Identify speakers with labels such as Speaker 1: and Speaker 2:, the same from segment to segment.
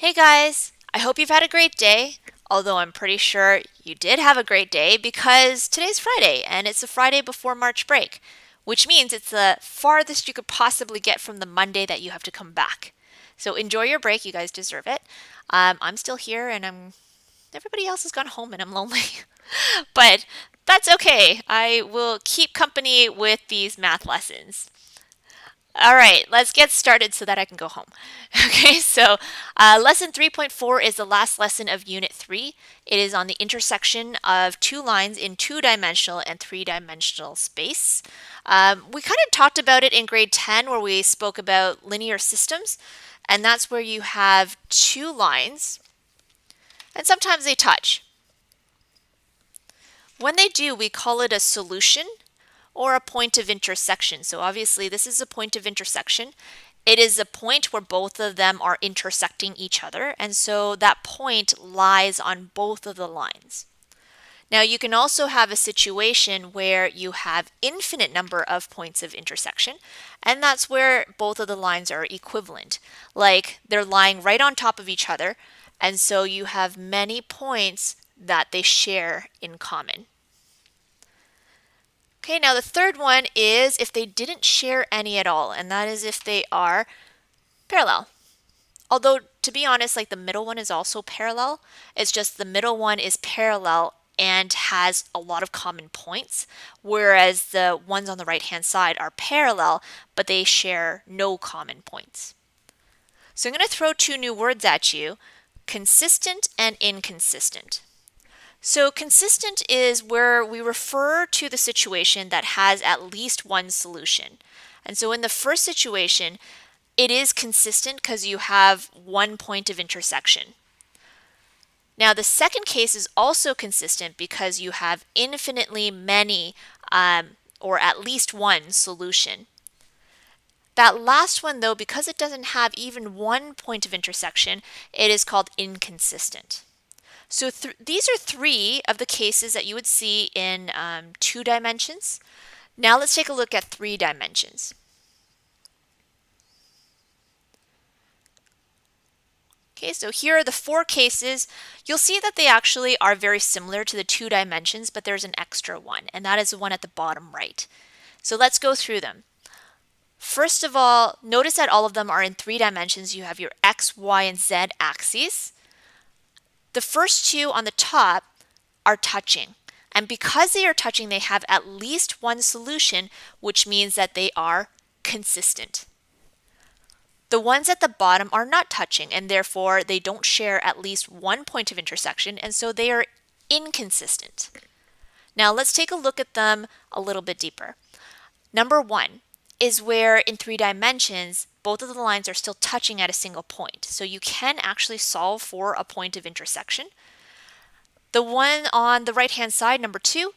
Speaker 1: Hey guys, I hope you've had a great day. Although I'm pretty sure you did have a great day because today's Friday and it's the Friday before March break, which means it's the farthest you could possibly get from the Monday that you have to come back. So enjoy your break, you guys deserve it. I'm still here and everybody else has gone home and I'm lonely. But that's okay. I will keep company with these math lessons. All right, let's get started so that I can go home. Okay, so lesson 3.4 is the last lesson of Unit 3. It is on the intersection of two lines in two-dimensional and three-dimensional space. We kind of talked about it in grade 10 where we spoke about linear systems, and that's where you have two lines, and sometimes they touch. When they do, we call it a solution or a point of intersection. So obviously this is a point of intersection. It is a point where both of them are intersecting each other, and so that point lies on both of the lines. Now you can also have a situation where you have infinite number of points of intersection, and that's where both of the lines are equivalent. Like they're lying right on top of each other, and so you have many points that they share in common. Okay, now the third one is if they didn't share any at all, and that is if they are parallel. Although, to be honest, like the middle one is also parallel. It's just the middle one is parallel and has a lot of common points, whereas the ones on the right-hand side are parallel, but they share no common points. So I'm going to throw two new words at you, consistent and inconsistent. So consistent is where we refer to the situation that has at least one solution. And so in the first situation, it is consistent because you have one point of intersection. Now the second case is also consistent because you have infinitely many or at least one solution. That last one though, because it doesn't have even one point of intersection, it is called inconsistent. So these are three of the cases that you would see in 2 dimensions. Now let's take a look at 3 dimensions. Okay, so here are the 4 cases. You'll see that they actually are very similar to the 2 dimensions, but there's an extra one, and that is the one at the bottom right. So let's go through them. First of all, notice that all of them are in 3 dimensions. You have your x, y, and z axes. The first two on the top are touching. And because they are touching, they have at least one solution, which means that they are consistent. The ones at the bottom are not touching, and therefore they don't share at least one point of intersection, and so they are inconsistent. Now let's take a look at them a little bit deeper. Number 1 is where in 3 dimensions, both of the lines are still touching at a single point. So you can actually solve for a point of intersection. The one on the right-hand side, number 2,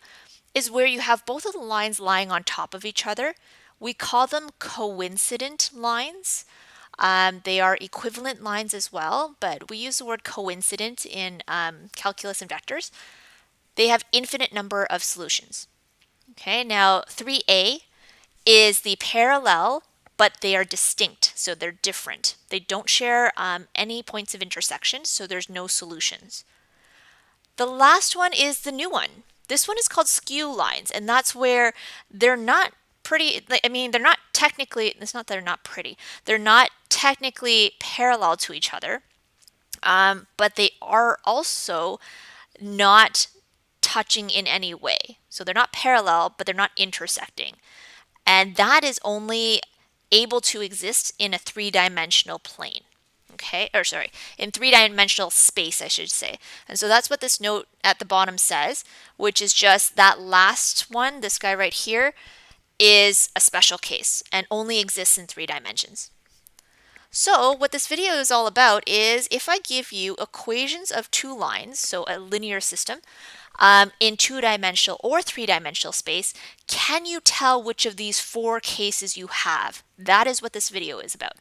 Speaker 1: is where you have both of the lines lying on top of each other. We call them coincident lines. They are equivalent lines as well, but we use the word coincident in calculus and vectors. They have infinite number of solutions. Okay, now 3a is the parallel, but they are distinct, so they're different. They don't share any points of intersection, so there's no solutions. The last one is the new one. This one is called skew lines, and that's where they're not pretty, they're not technically, it's not that they're not pretty, they're not technically parallel to each other, but they are also not touching in any way. So they're not parallel, but they're not intersecting. And that is only able to exist in a 3-dimensional plane. Okay, or sorry, in 3-dimensional space, I should say. And so that's what this note at the bottom says, which is just that last one, this guy right here, is a special case and only exists in 3 dimensions. So what this video is all about is if I give you equations of 2 lines, so a linear system, in 2-dimensional or 3-dimensional space, can you tell which of these 4 cases you have? That is what this video is about.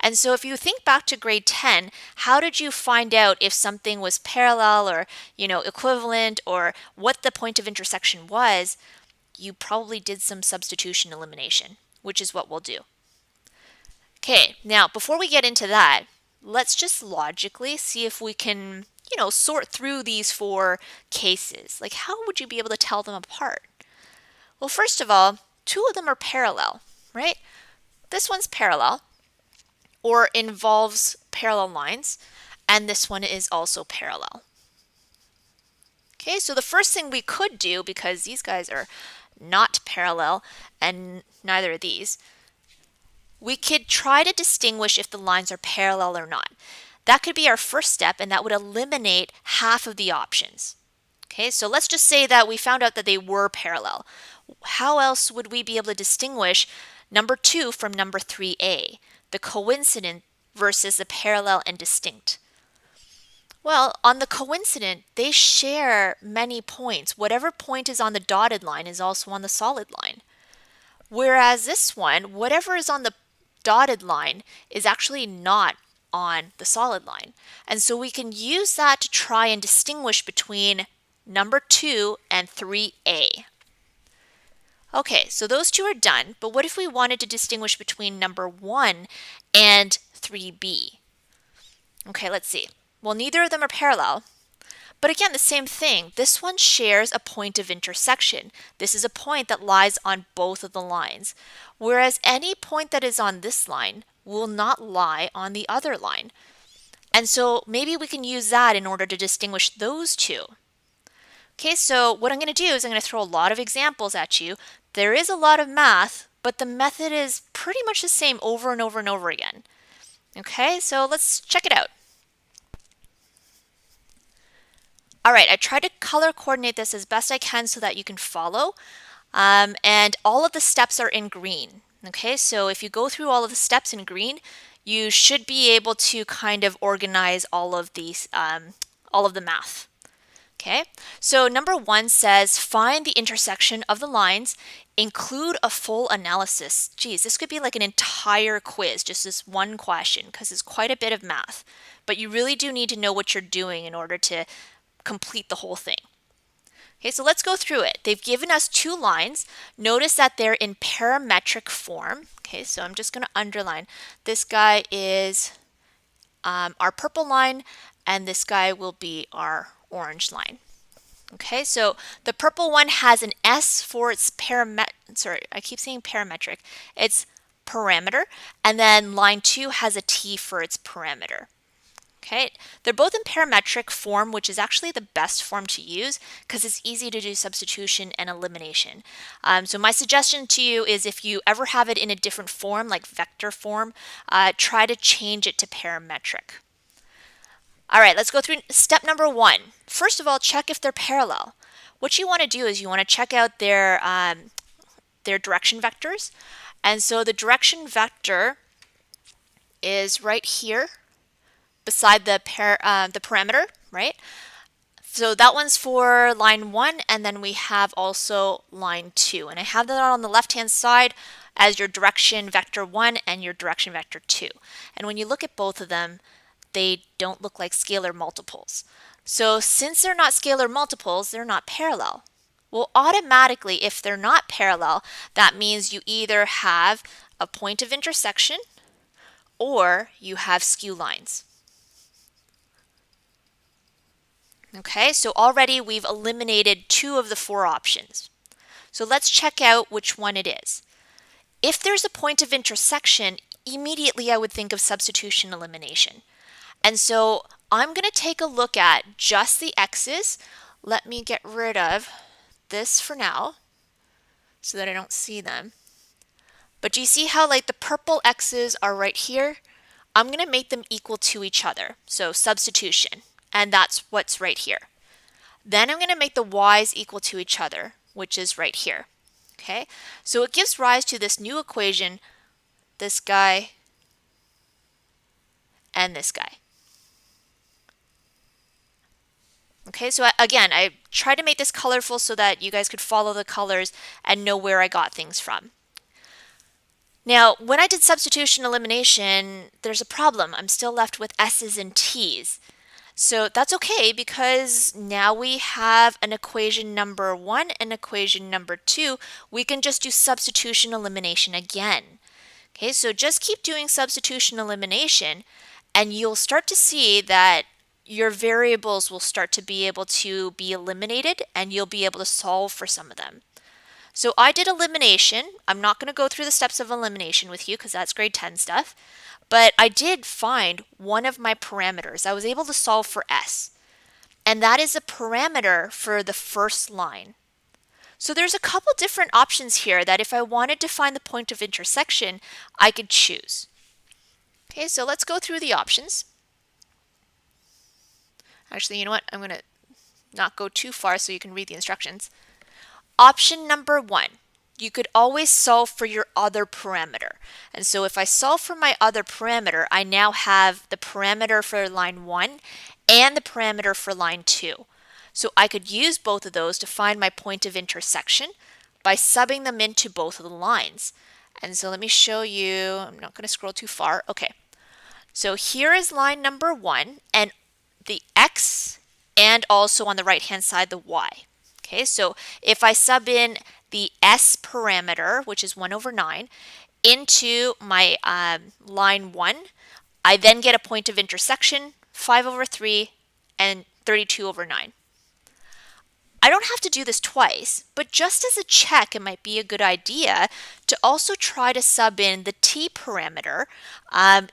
Speaker 1: And so if you think back to grade 10, how did you find out if something was parallel or, equivalent or what the point of intersection was? You probably did some substitution elimination, which is what we'll do. Okay, now before we get into that, let's just logically see if we can, sort through these four cases. Like, how would you be able to tell them apart? Well, first of all, two of them are parallel, right? This one's parallel or involves parallel lines, and this one is also parallel. Okay, so the first thing we could do, because these guys are not parallel and neither are these, we could try to distinguish if the lines are parallel or not. That could be our first step, and that would eliminate half of the options. Okay, so let's just say that we found out that they were parallel. How else would we be able to distinguish number 2 from number 3A, the coincident versus the parallel and distinct? Well, on the coincident, they share many points. Whatever point is on the dotted line is also on the solid line. Whereas this one, whatever is on the dotted line is actually not on the solid line. And so we can use that to try and distinguish between number 2 and 3A. Okay, so those two are done, but what if we wanted to distinguish between number 1 and 3B? Okay, let's see. Well, neither of them are parallel, but again, the same thing. This one shares a point of intersection. This is a point that lies on both of the lines, whereas any point that is on this line will not lie on the other line. And so maybe we can use that in order to distinguish those two. Okay, so what I'm going to do is I'm going to throw a lot of examples at you. There is a lot of math, but the method is pretty much the same over and over and over again. Okay, so let's check it out. All right, I tried to color coordinate this as best I can so that you can follow. And all of the steps are in green. Okay, so if you go through all of the steps in green, you should be able to kind of organize all of these, all of the math. Okay, so number 1 says find the intersection of the lines, include a full analysis. Geez, this could be like an entire quiz, just this one question, because it's quite a bit of math. But you really do need to know what you're doing in order to complete the whole thing. Okay, so let's go through it. They've given us two lines. Notice that they're in parametric form. Okay, so I'm just going to underline. This guy is our purple line, and this guy will be our orange line. Okay, so the purple one has an S for its parametric. It's parameter, and then line 2 has a T for its parameter. Okay, they're both in parametric form, which is actually the best form to use because it's easy to do substitution and elimination. So my suggestion to you is if you ever have it in a different form, like vector form, try to change it to parametric. All right, let's go through step number 1. First of all, check if they're parallel. What you want to do is you want to check out their direction vectors. And so the direction vector is right here beside the parameter, right? So that one's for line 1, and then we have also line 2. And I have that on the left-hand side as your direction vector 1 and your direction vector 2. And when you look at both of them, they don't look like scalar multiples. So since they're not scalar multiples, they're not parallel. Well, automatically, if they're not parallel, that means you either have a point of intersection or you have skew lines. Okay, so already we've eliminated 2 of the 4 options. So let's check out which one it is. If there's a point of intersection, immediately I would think of substitution elimination. And so I'm going to take a look at just the x's. Let me get rid of this for now so that I don't see them. But do you see how like the purple x's are right here? I'm going to make them equal to each other. So substitution. And that's what's right here. Then I'm going to make the y's equal to each other, which is right here. Okay, so it gives rise to this new equation, this guy and this guy. Okay, so again, I tried to make this colorful so that you guys could follow the colors and know where I got things from. Now, when I did substitution elimination, there's a problem. I'm still left with s's and t's. So that's okay because now we have an equation number 1 and equation number 2. We can just do substitution elimination again. Okay, so just keep doing substitution elimination and you'll start to see that your variables will start to be able to be eliminated and you'll be able to solve for some of them. So I did elimination. I'm not going to go through the steps of elimination with you because that's grade 10 stuff, but I did find one of my parameters. I was able to solve for S, and that is a parameter for the first line. So there's a couple different options here that if I wanted to find the point of intersection, I could choose. Okay, so let's go through the options. Actually, you know what? I'm going to not go too far so you can read the instructions. Option number 1, you could always solve for your other parameter. And so if I solve for my other parameter, I now have the parameter for line 1 and the parameter for line 2. So I could use both of those to find my point of intersection by subbing them into both of the lines. And so let me show you, I'm not going to scroll too far. Okay, so here is line number 1 and the X, and also on the right hand side the Y. Okay, so if I sub in the S parameter, which is 1 over 9, into my line 1, I then get a point of intersection, 5 over 3 and 32 over 9. I don't have to do this twice, but just as a check, it might be a good idea to also try to sub in the T parameter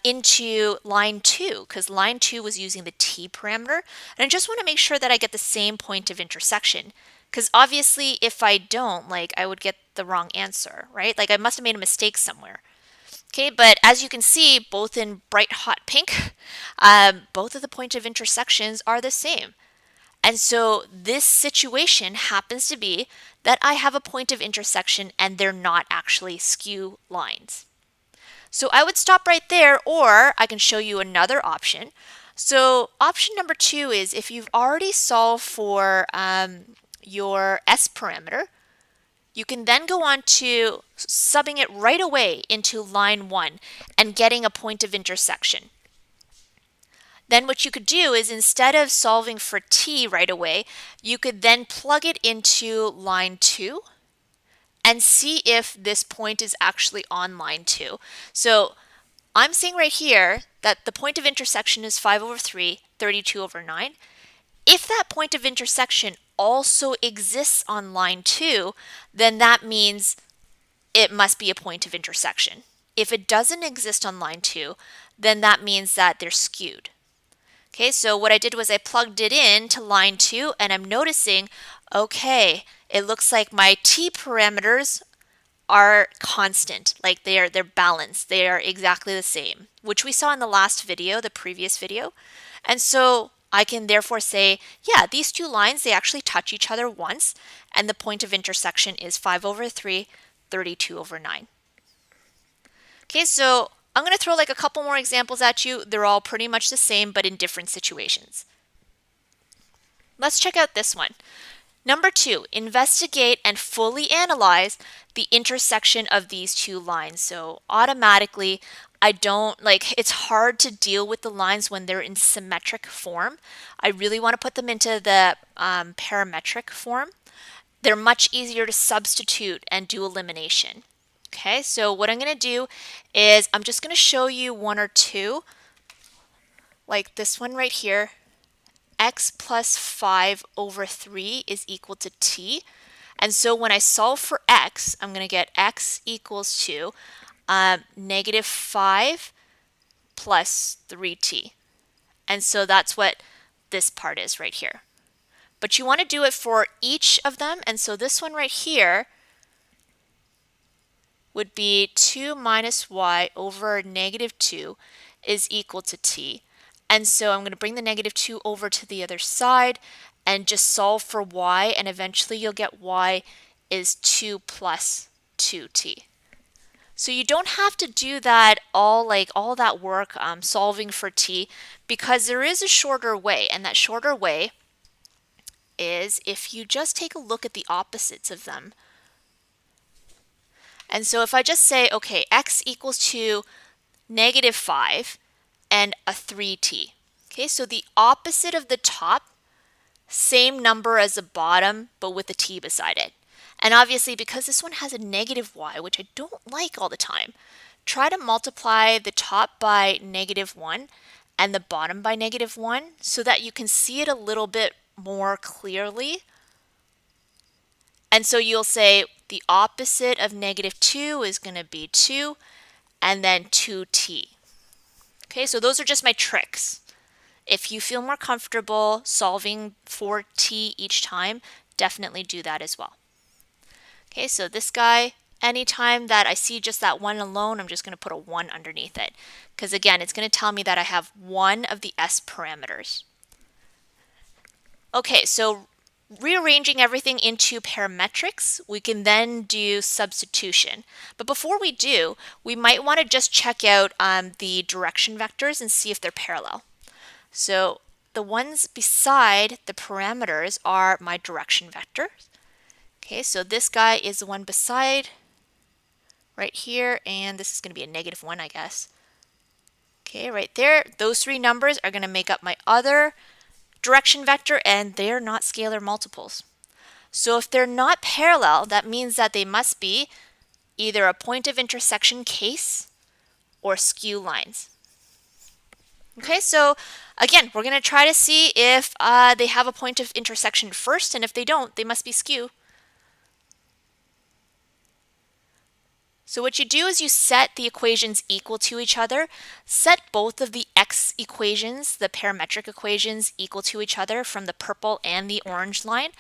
Speaker 1: into line 2, because line 2 was using the T parameter. And I just want to make sure that I get the same point of intersection, because obviously if I don't, like, I would get the wrong answer, right? Like I must have made a mistake somewhere. Okay, but as you can see, both in bright hot pink, both of the point of intersections are the same. And so this situation happens to be that I have a point of intersection and they're not actually skew lines. So I would stop right there, or I can show you another option. So option number 2 is if you've already solved for your S parameter, you can then go on to subbing it right away into line 1 and getting a point of intersection. Then what you could do is instead of solving for T right away, you could then plug it into line 2 and see if this point is actually on line 2. So I'm seeing right here that the point of intersection is 5 over 3, 32 over 9. If that point of intersection also exists on line 2, then that means it must be a point of intersection. If it doesn't exist on line 2, then that means that they're skewed. Okay, so what I did was I plugged it in to line 2 and I'm noticing, okay, it looks like my T parameters are constant, like they're balanced. They are exactly the same, which we saw in the last video, the previous video. And so I can therefore say, yeah, these two lines, they actually touch each other once, and the point of intersection is 5 over 3, 32 over 9. Okay, so I'm going to throw like a couple more examples at you. They're all pretty much the same, but in different situations. Let's check out this one. Number 2, investigate and fully analyze the intersection of these two lines. So automatically, it's hard to deal with the lines when they're in symmetric form. I really want to put them into the parametric form. They're much easier to substitute and do elimination. Okay, so what I'm going to do is I'm just going to show you one or two, like this one right here. X plus 5 over 3 is equal to t. And so when I solve for x, I'm going to get x equals to negative 5 plus 3t. And so that's what this part is right here. But you want to do it for each of them. And so this one right here would be 2 minus y over negative 2 is equal to t. And so I'm going to bring the negative 2 over to the other side and just solve for y, and eventually you'll get y is 2 plus 2t. So you don't have to do that all that work solving for t, because there is a shorter way, and that shorter way is if you just take a look at the opposites of them. And so if I just say, okay, x equals to negative 5 and a 3t. Okay, so the opposite of the top, same number as the bottom, but with a t beside it. And obviously, because this one has a negative y, which I don't like all the time, try to multiply the top by negative 1 and the bottom by -1 so that you can see it a little bit more clearly. And so you'll say the opposite of -2 is going to be 2 and then 2t. Okay, so those are just my tricks. If you feel more comfortable solving for t each time, definitely do that as well. Okay, so this guy, anytime that I see just that one alone, I'm just going to put a 1 underneath it. Because again, it's going to tell me that I have one of the s parameters. Okay, so rearranging everything into parametrics, we can then do substitution. But before we do, we might want to just check out the direction vectors and see if they're parallel. So the ones beside the parameters are my direction vectors. Okay, so this guy is the one beside right here, and this is going to be a -1, I guess. Okay, right there, those three numbers are going to make up my other direction vector, and they're not scalar multiples. So if they're not parallel, that means that they must be either a point of intersection case or skew lines. Okay, so again, we're going to try to see if they have a point of intersection first, and if they don't, they must be skew. So what you do is you set the equations equal to each other, set both of the x equations, the parametric equations, equal to each other from the purple and the orange line.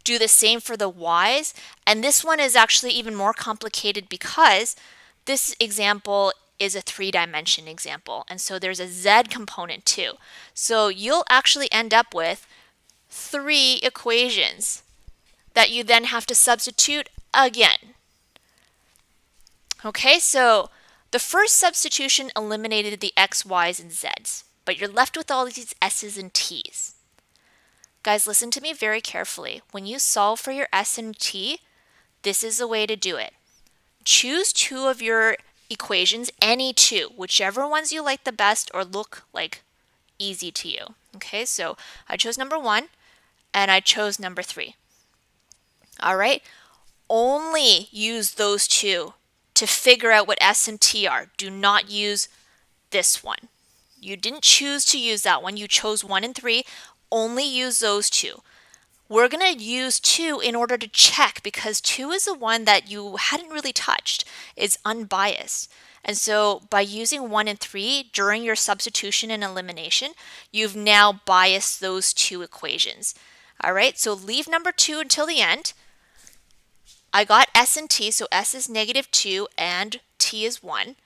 Speaker 1: Do the same for the y's, and this one is actually even more complicated because this example is a 3-dimension example, and so there's a z component too. So you'll actually end up with 3 equations that you then have to substitute again. Okay, so the first substitution eliminated the x, y's, and z's, but you're left with all these s's and t's. Guys, listen to me very carefully. When you solve for your s and t, this is the way to do it. Choose 2 of your equations, any 2, whichever ones you like the best or look like easy to you. Okay, so I chose number 1 and I chose number 3. All right, only use those 2 to figure out what s and t are. Do not use this one. You didn't choose to use that one. You chose 1 and 3. Only use those 2. We're going to use 2 in order to check because 2 is the one that you hadn't really touched. It's unbiased. And so by using 1 and 3 during your substitution and elimination, you've now biased those 2 equations. All right, so leave number 2 until the end. I got s and t, so s is -2 and t is 1.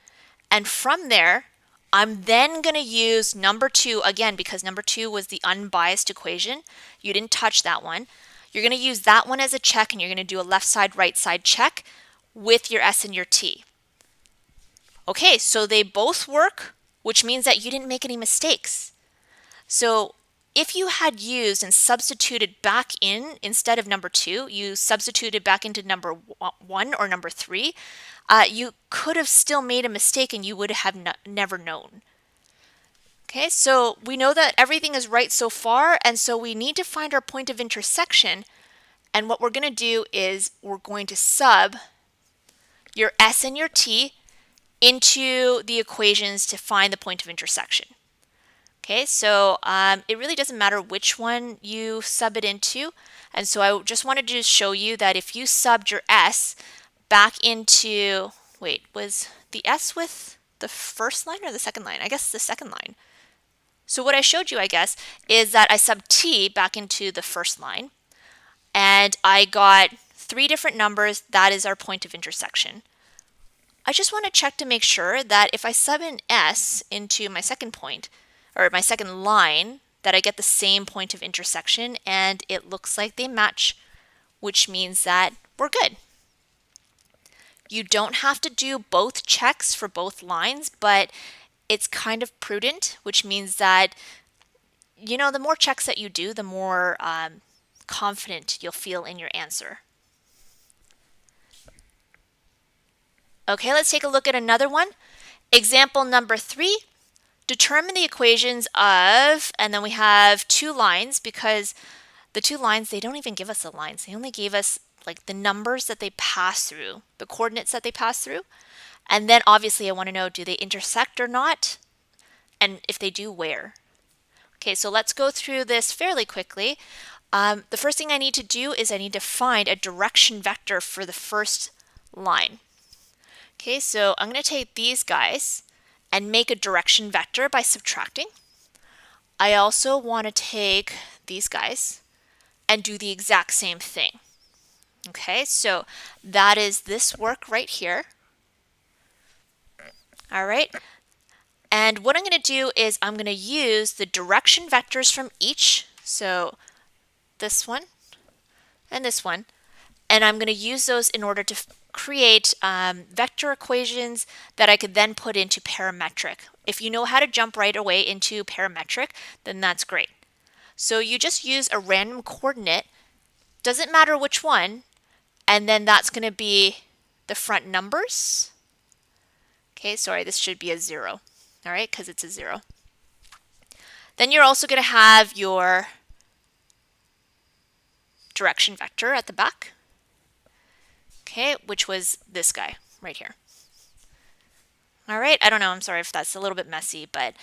Speaker 1: And from there, I'm then going to use number 2 again because number 2 was the unbiased equation. You didn't touch that one. You're going to use that one as a check, and you're going to do a left side, right side check with your s and your t. Okay, so they both work, which means that you didn't make any mistakes. So if you had used and substituted back in instead of number 2, you substituted back into number 1 or number 3, you could have still made a mistake and you would have never known. Okay, so we know that everything is right so far, and so we need to find our point of intersection. And what we're going to do is we're going to sub your s and your t into the equations to find the point of intersection. Okay, so it really doesn't matter which one you sub it into. And so I just wanted to show you that if you subbed your s back into, wait, was the s with the first line or the second line? I guess the second line. So what I showed you, I guess, is that I subbed t back into the first line, and I got 3 different numbers. That is our point of intersection. I just want to check to make sure that if I sub in s into my second point, or my second line, that I get the same point of intersection, and it looks like they match, which means that we're good. You don't have to do both checks for both lines, but it's kind of prudent, which means that, you know, the more checks that you do, the more confident you'll feel in your answer. Okay, let's take a look at another one. Example number 3. Determine the equations of, and then we have 2 lines, because the 2 lines, they don't even give us the lines. They only gave us like the numbers that they pass through, the coordinates that they pass through. And then obviously I want to know, do they intersect or not? And if they do, where? Okay, so let's go through this fairly quickly. The first thing I need to do is I need to find a direction vector for the first line. Okay, so I'm going to take these guys and make a direction vector by subtracting. I also want to take these guys and do the exact same thing. Okay, so that is this work right here. All right, and what I'm going to do is I'm going to use the direction vectors from each. So this one and this one. And I'm going to use those in order to create vector equations that I could then put into parametric. If you know how to jump right away into parametric, then that's great. So you just use a random coordinate, doesn't matter which one, and then that's going to be the front numbers. Okay, sorry, this should be a 0, all right, because it's a 0. Then you're also going to have your direction vector at the back. Okay, which was this guy right here. All right, I don't know, I'm sorry if that's a little bit messy, but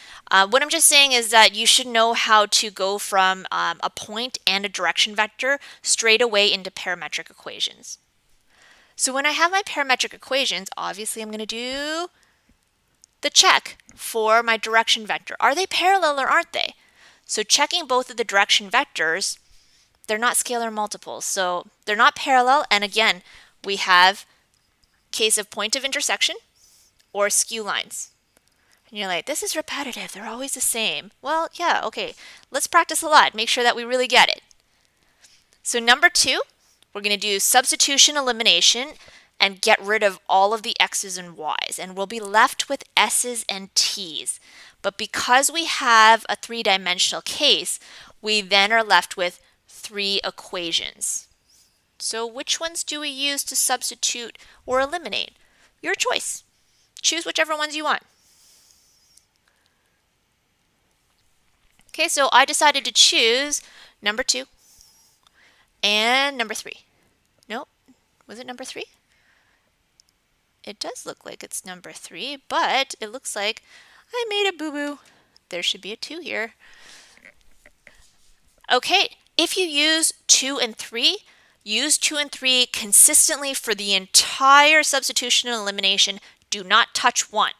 Speaker 1: what I'm just saying is that you should know how to go from a point and a direction vector straight away into parametric equations. So when I have my parametric equations, obviously I'm going to do the check for my direction vector. Are they parallel or aren't they? So checking both of the direction vectors, they're not scalar multiples, so they're not parallel, and again, we have case of point of intersection or skew lines. And you're like, this is repetitive, they're always the same. Well, yeah, okay, let's practice a lot, make sure that we really get it. So number 2, we're going to do substitution elimination and get rid of all of the x's and y's, and we'll be left with s's and t's. But because we have a 3-dimensional case, we then are left with 3 equations. So which ones do we use to substitute or eliminate? Your choice. Choose whichever ones you want. Okay, so I decided to choose number 2 and number 3. Nope, was it number 3? It does look like it's number 3, but it looks like I made a boo-boo. There should be a 2 here. Okay, if you use 2 and 3, use 2 and 3 consistently for the entire substitution and elimination. Do not touch 1.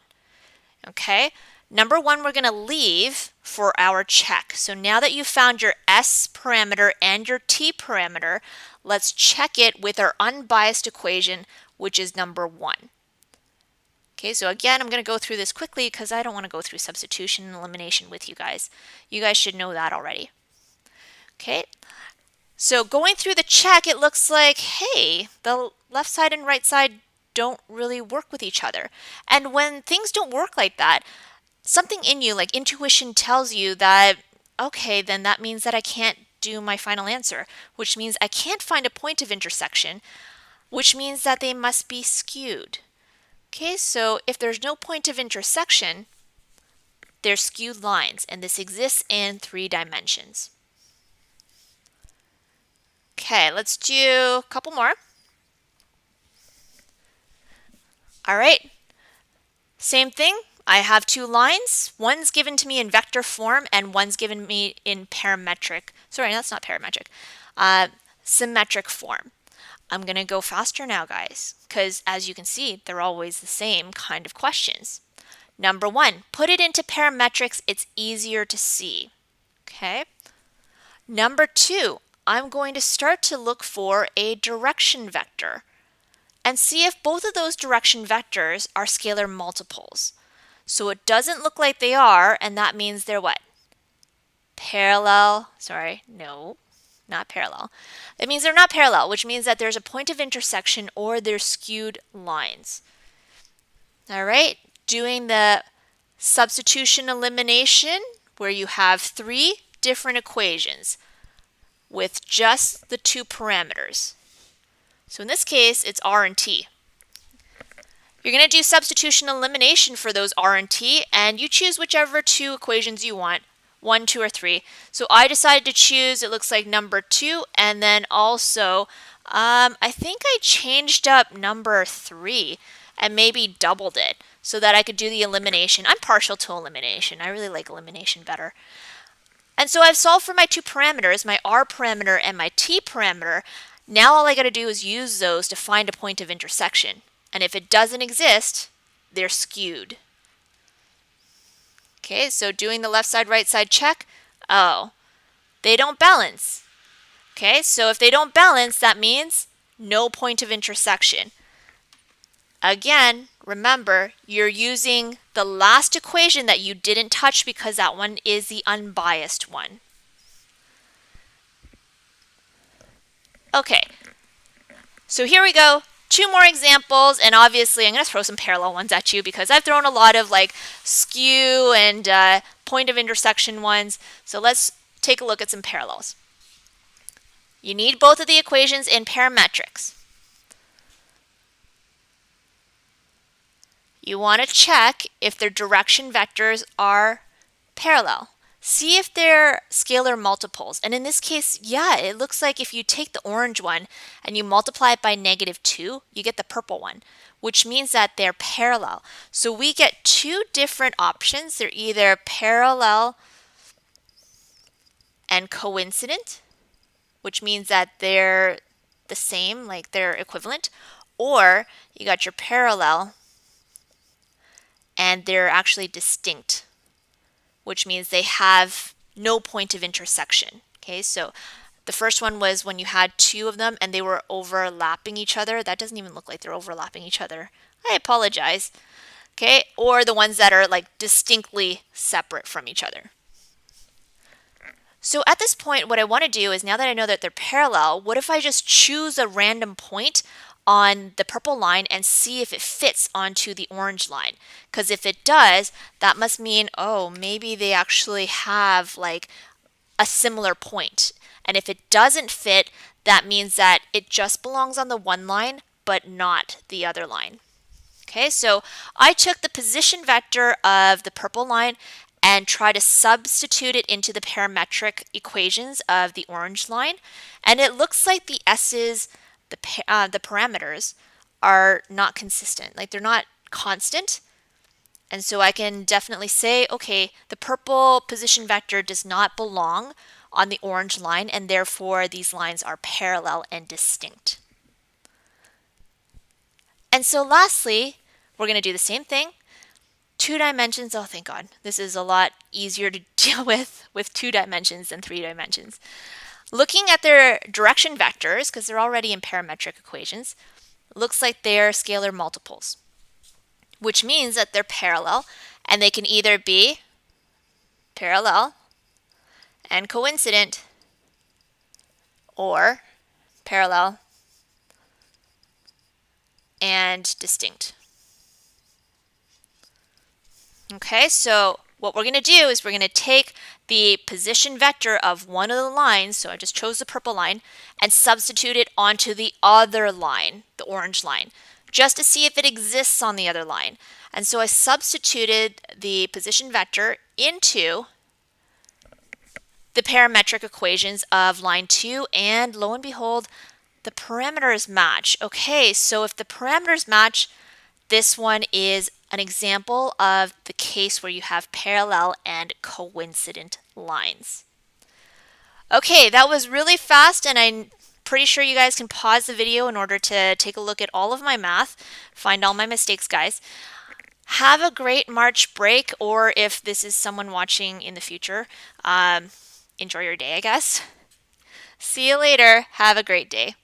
Speaker 1: Okay, number 1 we're going to leave for our check. So now that you've found your S parameter and your T parameter, let's check it with our unbiased equation, which is number 1. Okay, so again, I'm going to go through this quickly because I don't want to go through substitution and elimination with you guys. You guys should know that already. Okay, so going through the check, it looks like, hey, the left side and right side don't really work with each other. And when things don't work like that, something in you, like intuition, tells you that, okay, then that means that I can't do my final answer, which means I can't find a point of intersection, which means that they must be skewed. Okay, so if there's no point of intersection, they're skewed lines, and this exists in 3 dimensions. Okay, let's do a couple more. All right, same thing. I have 2 lines. One's given to me in vector form and one's given me in parametric. Sorry, that's not parametric. Symmetric form. I'm going to go faster now, guys, because as you can see, they're always the same kind of questions. Number 1, put it into parametrics. It's easier to see. Okay. Number 2, I'm going to start to look for a direction vector and see if both of those direction vectors are scalar multiples. So it doesn't look like they are, and that means they're what? Parallel. Sorry, no, not parallel. It means they're not parallel, which means that there's a point of intersection or they're skewed lines. All right, doing the substitution elimination where you have 3 different equations with just the 2 parameters. So in this case, it's R and T. You're going to do substitution elimination for those R and T, and you choose whichever 2 equations you want, 1, 2, or 3. So I decided to choose, it looks like number 2, and then also, I think I changed up number 3. and maybe doubled it so that I could do the elimination. I'm partial to elimination. I really like elimination better. And so I've solved for my two parameters, my R parameter and my T parameter. Now all I got to do is use those to find a point of intersection. And if it doesn't exist, they're skewed. Okay, so doing the left side, right side check. Oh, they don't balance. Okay, so if they don't balance, that means no point of intersection. Again, remember, you're using the last equation that you didn't touch because that one is the unbiased one. Okay, so here we go. Two more examples, and obviously I'm going to throw some parallel ones at you because I've thrown a lot of like skew and point of intersection ones. So let's take a look at some parallels. You need both of the equations in parametrics. You want to check if their direction vectors are parallel. See if they're scalar multiples. And in this case, yeah, it looks like if you take the orange one and you multiply it by -2, you get the purple one, which means that they're parallel. So we get two different options. They're either parallel and coincident, which means that they're the same, like they're equivalent, or you got your parallel and they're actually distinct, which means they have no point of intersection. Okay, so the first one was when you had two of them and they were overlapping each other. That doesn't even look like they're overlapping each other. I apologize. Okay, or the ones that are like distinctly separate from each other. So at this point, what I want to do is, now that I know that they're parallel, what if I just choose a random point on the purple line and see if it fits onto the orange line? Because if it does, that must mean, oh, maybe they actually have like a similar point. And if it doesn't fit, that means that it just belongs on the one line, but not the other line. Okay, so I took the position vector of the purple line and try to substitute it into the parametric equations of the orange line. And it looks like the S's, the parameters, are not consistent. Like they're not constant. And so I can definitely say, okay, the purple position vector does not belong on the orange line, and therefore these lines are parallel and distinct. And so lastly, we're going to do the same thing. 2 dimensions, oh thank God, this is a lot easier to deal with 2 dimensions than 3 dimensions. Looking at their direction vectors, because they're already in parametric equations, looks like they're scalar multiples, which means that they're parallel, and they can either be parallel and coincident or parallel and distinct. Okay, so what we're going to do is we're going to take the position vector of one of the lines, so I just chose the purple line, and substitute it onto the other line, the orange line, just to see if it exists on the other line. And so I substituted the position vector into the parametric equations of line 2, and lo and behold, the parameters match. Okay, so if the parameters match, this one is an example of the case where you have parallel and coincident lines. Okay, that was really fast, and I'm pretty sure you guys can pause the video in order to take a look at all of my math, find all my mistakes, guys. Have a great March break, or if this is someone watching in the future, enjoy your day, I guess. See you later. Have a great day.